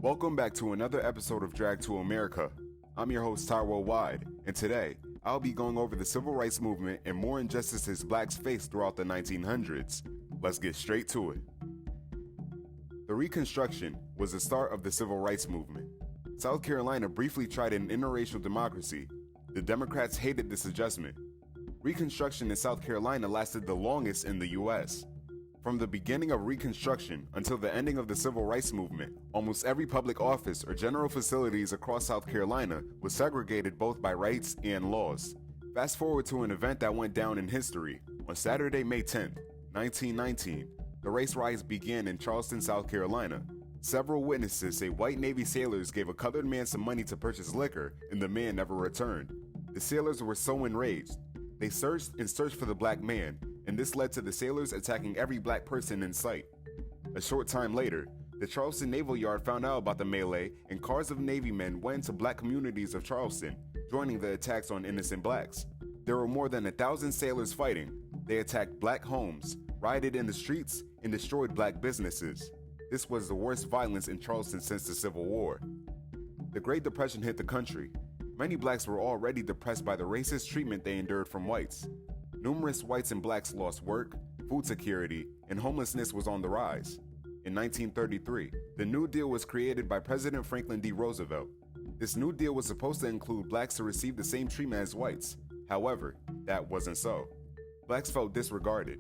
Welcome back to another episode of To Amerikkka. I'm your host Tyrell Wide, and today I'll be going over the civil rights movement and more injustices blacks faced throughout the 1900s. Let's get straight to it. The Reconstruction was the start of the civil rights movement. South Carolina briefly tried an interracial democracy. The Democrats hated this adjustment. Reconstruction in South Carolina lasted the longest in the U.S. From the beginning of Reconstruction until the ending of the Civil Rights Movement, almost every public office or general facilities across South Carolina was segregated both by rights and laws. Fast forward to an event that went down in history. On Saturday, May 10, 1919, the race riots began in Charleston, South Carolina. Several witnesses say white Navy sailors gave a colored man some money to purchase liquor, and the man never returned. The sailors were so enraged. They searched and searched for the black man, and this led to the sailors attacking every black person in sight. A short time later, the Charleston Naval Yard found out about the melee, and cars of Navy men went into black communities of Charleston, joining the attacks on innocent blacks. There were more than 1,000 sailors fighting. They attacked black homes, rioted in the streets, and destroyed black businesses. This was the worst violence in Charleston since the Civil War. The Great Depression hit the country. Many blacks were already depressed by the racist treatment they endured from whites. Numerous whites and blacks lost work, food security, and homelessness was on the rise. In 1933, the New Deal was created by President Franklin D. Roosevelt. This New Deal was supposed to include blacks to receive the same treatment as whites. However, that wasn't so. Blacks felt disregarded.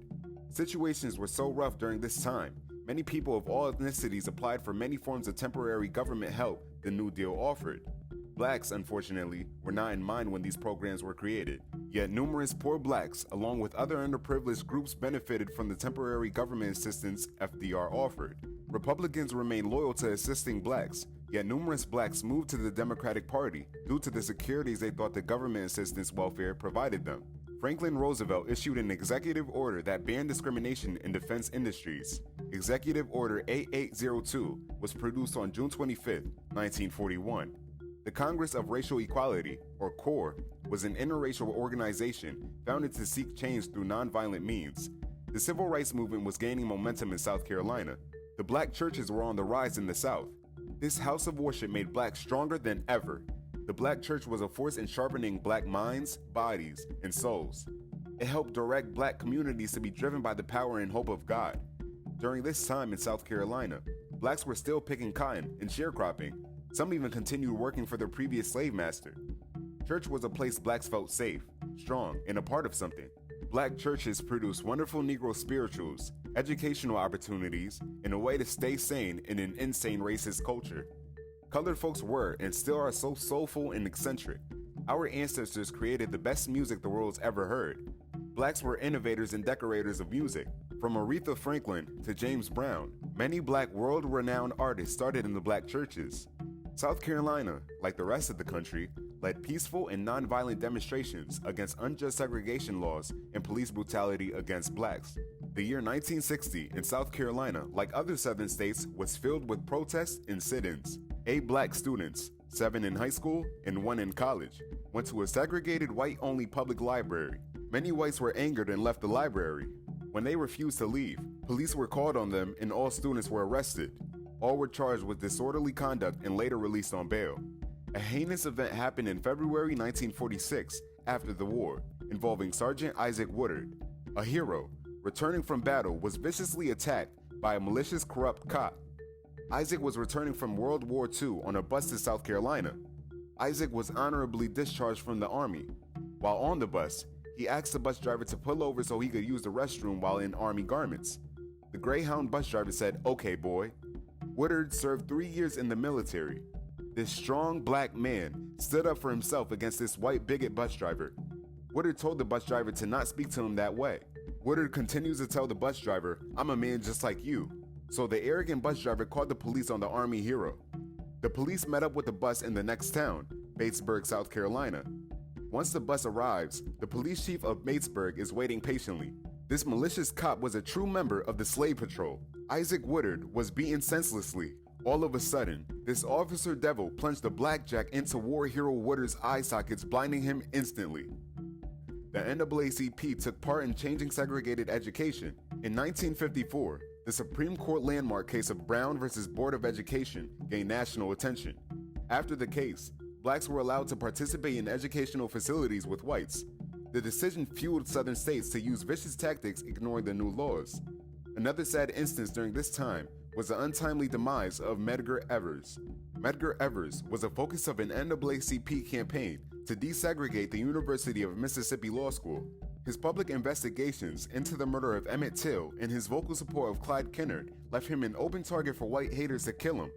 Situations were so rough during this time, many people of all ethnicities applied for many forms of temporary government help the New Deal offered. Blacks, unfortunately, were not in mind when these programs were created. Yet numerous poor blacks, along with other underprivileged groups, benefited from the temporary government assistance FDR offered. Republicans remained loyal to assisting blacks, yet numerous blacks moved to the Democratic Party due to the securities they thought the government assistance welfare provided them. Franklin Roosevelt issued an executive order that banned discrimination in defense industries. Executive Order 8802 was produced on June 25, 1941. The Congress of Racial Equality, or CORE, was an interracial organization founded to seek change through nonviolent means. The civil rights movement was gaining momentum in South Carolina. The black churches were on the rise in the South. This house of worship made blacks stronger than ever. The black church was a force in sharpening black minds, bodies, and souls. It helped direct black communities to be driven by the power and hope of God. During this time in South Carolina, blacks were still picking cotton and sharecropping. Some even continued working for their previous slave master. Church was a place blacks felt safe, strong, and a part of something. Black churches produced wonderful Negro spirituals, educational opportunities, and a way to stay sane in an insane racist culture. Colored folks were and still are so soulful and eccentric. Our ancestors created the best music the world's ever heard. Blacks were innovators and decorators of music. From Aretha Franklin to James Brown, many black world-renowned artists started in the black churches. South Carolina, like the rest of the country, led peaceful and nonviolent demonstrations against unjust segregation laws and police brutality against blacks. The year 1960 in South Carolina, like other southern states, was filled with protests and sit-ins. 8 black students, 7 in high school and 1 in college, went to a segregated white-only public library. Many whites were angered and left the library. When they refused to leave, police were called on them and all students were arrested. All were charged with disorderly conduct and later released on bail. A heinous event happened in February 1946 after the war, involving Sergeant Isaac Woodard. A hero, returning from battle, was viciously attacked by a malicious, corrupt cop. Isaac was returning from World War II on a bus to South Carolina. Isaac was honorably discharged from the Army. While on the bus, he asked the bus driver to pull over so he could use the restroom while in Army garments. The Greyhound bus driver said, "Okay, boy." Woodard served 3 years in the military. This strong black man stood up for himself against this white bigot bus driver. Woodard told the bus driver to not speak to him that way. Woodard continues to tell the bus driver, "I'm a man just like you." So the arrogant bus driver called the police on the Army hero. The police met up with the bus in the next town, Batesburg, South Carolina. Once the bus arrives, the police chief of Batesburg is waiting patiently. This malicious cop was a true member of the Slave Patrol. Isaac Woodard was beaten senselessly. All of a sudden, this officer devil plunged a blackjack into war hero Woodard's eye sockets, blinding him instantly. The NAACP took part in changing segregated education. In 1954, The Supreme Court landmark case of Brown versus Board of Education gained national attention. After the case, blacks were allowed to participate in educational facilities with whites. The decision fueled Southern states to use vicious tactics ignoring the new laws. Another sad instance during this time was the untimely demise of Medgar Evers. Medgar Evers was a focus of an NAACP campaign to desegregate the University of Mississippi Law School. His public investigations into the murder of Emmett Till and his vocal support of Clyde Kennard left him an open target for white haters to kill him.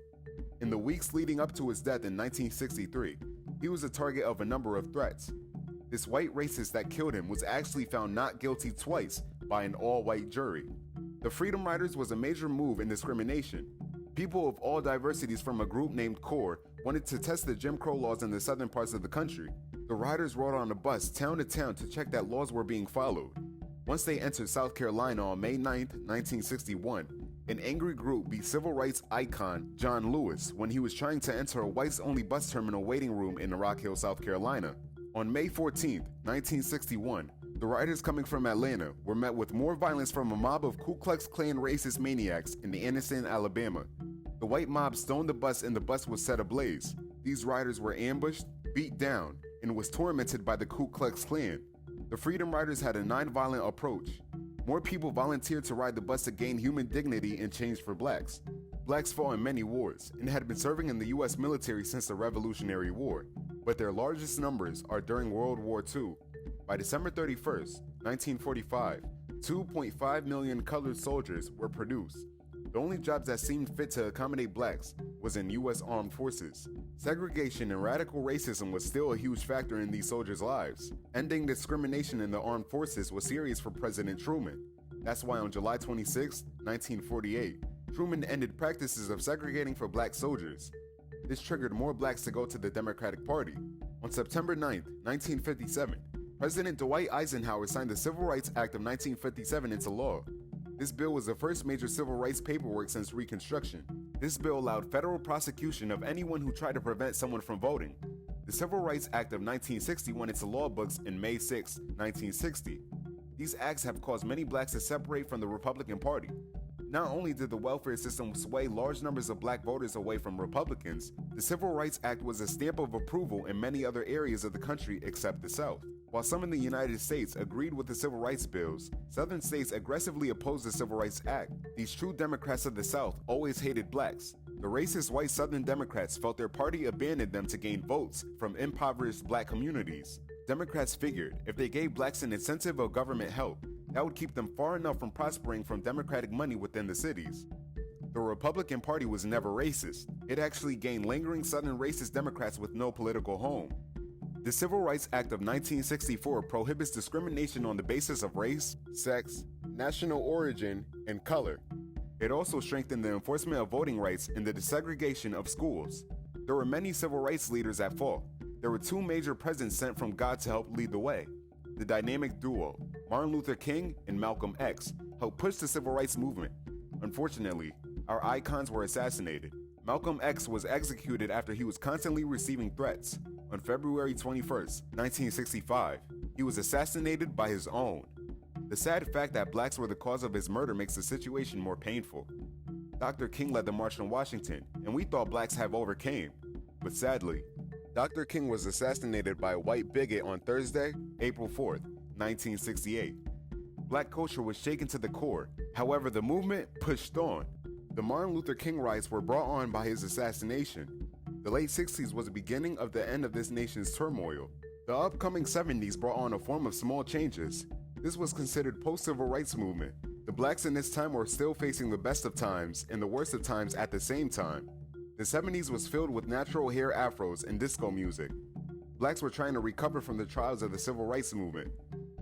In the weeks leading up to his death in 1963, he was the target of a number of threats. This white racist that killed him was actually found not guilty twice by an all-white jury. The Freedom Riders was a major move in discrimination. People of all diversities from a group named CORE wanted to test the Jim Crow laws in the southern parts of the country. The riders rode on a bus town to town to check that laws were being followed. Once they entered South Carolina on May 9, 1961, an angry group beat civil rights icon John Lewis when he was trying to enter a whites-only bus terminal waiting room in Rock Hill, South Carolina. On May 14, 1961, the riders coming from Atlanta were met with more violence from a mob of Ku Klux Klan racist maniacs in Anniston, Alabama. The white mob stoned the bus and the bus was set ablaze. These riders were ambushed, beat down, and was tormented by the Ku Klux Klan. The Freedom Riders had a non-violent approach. More people volunteered to ride the bus to gain human dignity in change for blacks. Blacks fought in many wars and had been serving in the U.S. military since the Revolutionary War, but their largest numbers are during World War II. By December 31, 1945, 2.5 million colored soldiers were produced. The only jobs that seemed fit to accommodate blacks was in U.S. armed forces. Segregation and radical racism was still a huge factor in these soldiers' lives. Ending discrimination in the armed forces was serious for President Truman. That's why on July 26, 1948, Truman ended practices of segregating for black soldiers. This triggered more blacks to go to the Democratic Party. On September 9, 1957, President Dwight Eisenhower signed the Civil Rights Act of 1957 into law. This bill was the first major civil rights paperwork since Reconstruction. This bill allowed federal prosecution of anyone who tried to prevent someone from voting. The Civil Rights Act of 1960 went into law books in May 6, 1960. These acts have caused many blacks to separate from the Republican Party. Not only did the welfare system sway large numbers of black voters away from Republicans, the Civil Rights Act was a stamp of approval in many other areas of the country except the South. While some in the United States agreed with the civil rights bills, Southern states aggressively opposed the Civil Rights Act. These true Democrats of the South always hated blacks. The racist white Southern Democrats felt their party abandoned them to gain votes from impoverished black communities. Democrats figured if they gave blacks an incentive of government help, that would keep them far enough from prospering from Democratic money within the cities. The Republican Party was never racist. It actually gained lingering Southern racist Democrats with no political home. The Civil Rights Act of 1964 prohibits discrimination on the basis of race, sex, national origin, and color. It also strengthened the enforcement of voting rights and the desegregation of schools. There were many civil rights leaders at fault. There were two major presidents sent from God to help lead the way. The dynamic duo, Martin Luther King and Malcolm X, helped push the civil rights movement. Unfortunately, our icons were assassinated. Malcolm X was executed after he was constantly receiving threats. On February 21, 1965, he was assassinated by his own. The sad fact that blacks were the cause of his murder makes the situation more painful. Dr. King led the march on Washington, and we thought blacks have overcame. But sadly, Dr. King was assassinated by a white bigot on Thursday, April 4, 1968. Black culture was shaken to the core. However, the movement pushed on. The Martin Luther King riots were brought on by his assassination. The late 60s was the beginning of the end of this nation's turmoil. The upcoming 70s brought on a form of small changes. This was considered post-civil rights movement. The blacks in this time were still facing the best of times and the worst of times at the same time. The 70s was filled with natural hair afros and disco music. Blacks were trying to recover from the trials of the civil rights movement.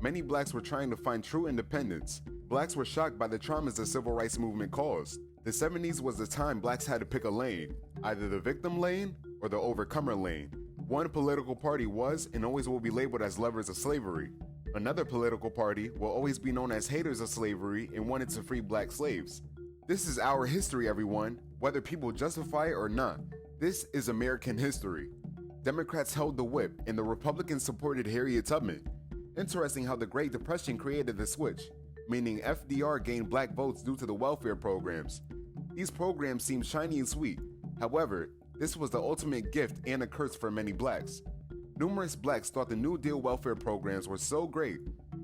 Many blacks were trying to find true independence. Blacks were shocked by the traumas the civil rights movement caused. The 70s was the time blacks had to pick a lane, either the victim lane or the overcomer lane. One political party was and always will be labeled as lovers of slavery. Another political party will always be known as haters of slavery and wanted to free black slaves. This is our history, everyone, whether people justify it or not. This is American history. Democrats held the whip and the Republicans supported Harriet Tubman. Interesting how the Great Depression created the switch. meaning FDR gained black votes due to the welfare programs. These programs seem shiny and sweet. However, this was the ultimate gift and a curse for many blacks. Numerous blacks thought the New Deal welfare programs were so great.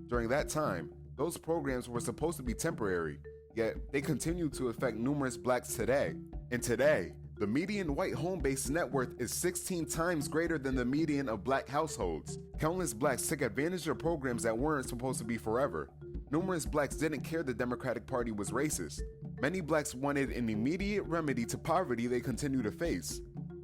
During that time, those programs were supposed to be temporary, yet they continue to affect numerous blacks today. And today, the median white home-based net worth is 16 times greater than the median of black households. Countless blacks took advantage of programs that weren't supposed to be forever. Numerous blacks didn't care the Democratic Party was racist. Many blacks wanted an immediate remedy to poverty they continue to face.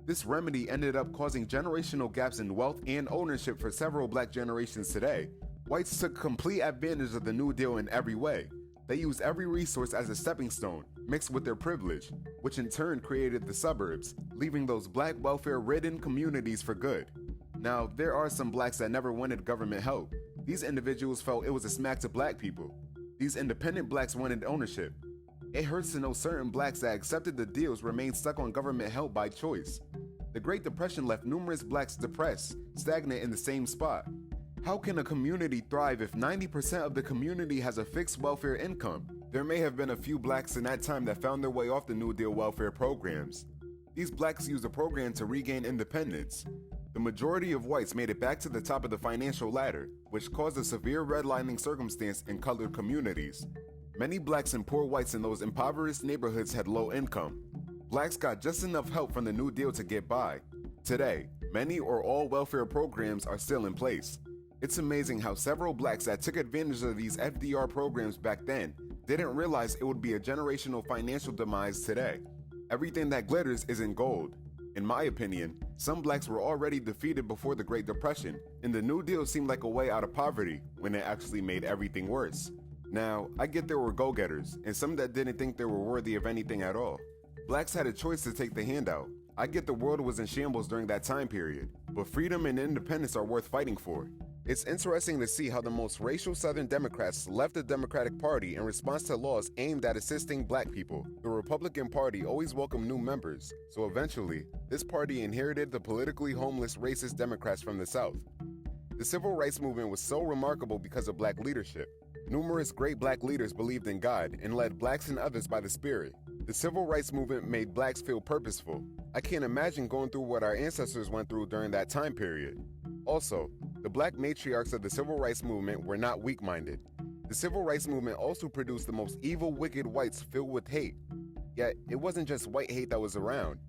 This remedy ended up causing generational gaps in wealth and ownership for several black generations today. Whites took complete advantage of the New Deal in every way. They used every resource as a stepping stone, mixed with their privilege, which in turn created the suburbs, leaving those black welfare-ridden communities for good. Now, there are some blacks that never wanted government help. These individuals felt it was a smack to black people. These independent blacks wanted ownership. It hurts to know certain blacks that accepted the deals remained stuck on government help by choice. The Great Depression left numerous blacks depressed, stagnant in the same spot. How can a community thrive if 90% of the community has a fixed welfare income? There may have been a few blacks in that time that found their way off the New Deal welfare programs. These blacks used the program to regain independence. The majority of whites made it back to the top of the financial ladder, which caused a severe redlining circumstance in colored communities. Many blacks and poor whites in those impoverished neighborhoods had low income. Blacks got just enough help from the New Deal to get by. Today, many or all welfare programs are still in place. It's amazing how several blacks that took advantage of these FDR programs back then didn't realize it would be a generational financial demise today. Everything that glitters isn't gold. In my opinion, some blacks were already defeated before the Great Depression, and the New Deal seemed like a way out of poverty when it actually made everything worse. Now, I get there were go-getters, and some that didn't think they were worthy of anything at all. Blacks had a choice to take the handout. I get the world was in shambles during that time period, but freedom and independence are worth fighting for. It's interesting to see how the most racial Southern Democrats left the Democratic Party in response to laws aimed at assisting black people. The Republican Party always welcomed new members, so eventually, this party inherited the politically homeless racist Democrats from the South. The Civil Rights Movement was so remarkable because of black leadership. Numerous great black leaders believed in God and led blacks and others by the Spirit. The Civil Rights Movement made blacks feel purposeful. I can't imagine going through what our ancestors went through during that time period. Also, the black matriarchs of the Civil Rights Movement were not weak-minded. The Civil Rights Movement also produced the most evil, wicked whites filled with hate. Yet, it wasn't just white hate that was around.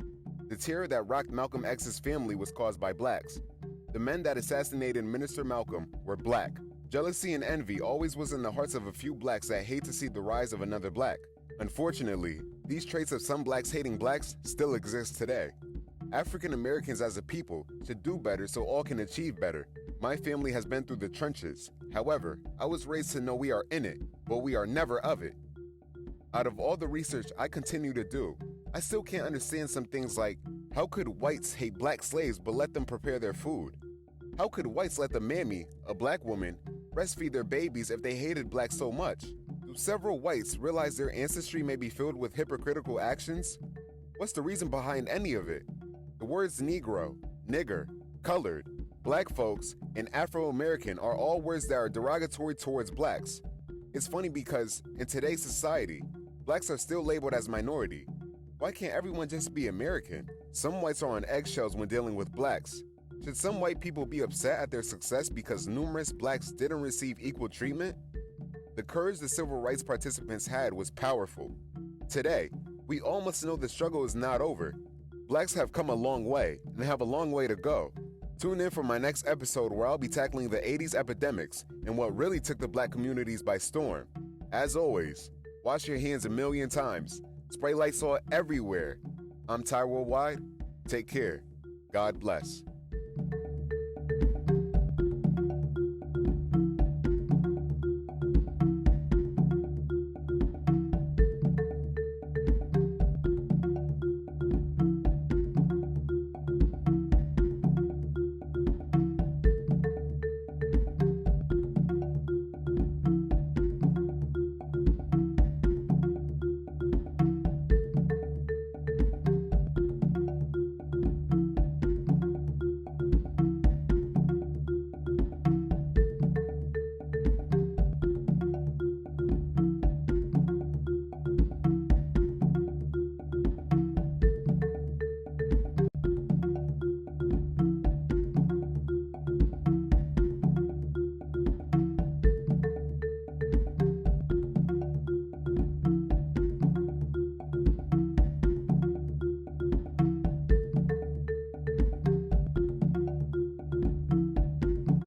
The terror that rocked Malcolm X's family was caused by blacks. The men that assassinated Minister Malcolm were black. Jealousy and envy always was in the hearts of a few blacks that hate to see the rise of another black. Unfortunately, these traits of some blacks hating blacks still exist today. African Americans as a people should do better so all can achieve better. My family has been through the trenches. However, I was raised to know we are in it, but we are never of it. Out of all the research I continue to do, I still can't understand some things like, how could whites hate black slaves but let them prepare their food? How could whites let the mammy, a black woman, breastfeed their babies if they hated blacks so much? Do several whites realize their ancestry may be filled with hypocritical actions? What's the reason behind any of it? The words Negro, nigger, colored, black folks, and Afro-American are all words that are derogatory towards blacks. It's funny because, in today's society, blacks are still labeled as minority. Why can't everyone just be American? Some whites are on eggshells when dealing with blacks. Should some white people be upset at their success because numerous blacks didn't receive equal treatment? The courage the civil rights participants had was powerful. Today, we all must know the struggle is not over. Blacks have come a long way and have a long way to go. Tune in for my next episode where I'll be tackling the 80s epidemics and what really took the black communities by storm. As always, wash your hands a million times. Spray Lysol everywhere. I'm Ty Worldwide. Take care. God bless.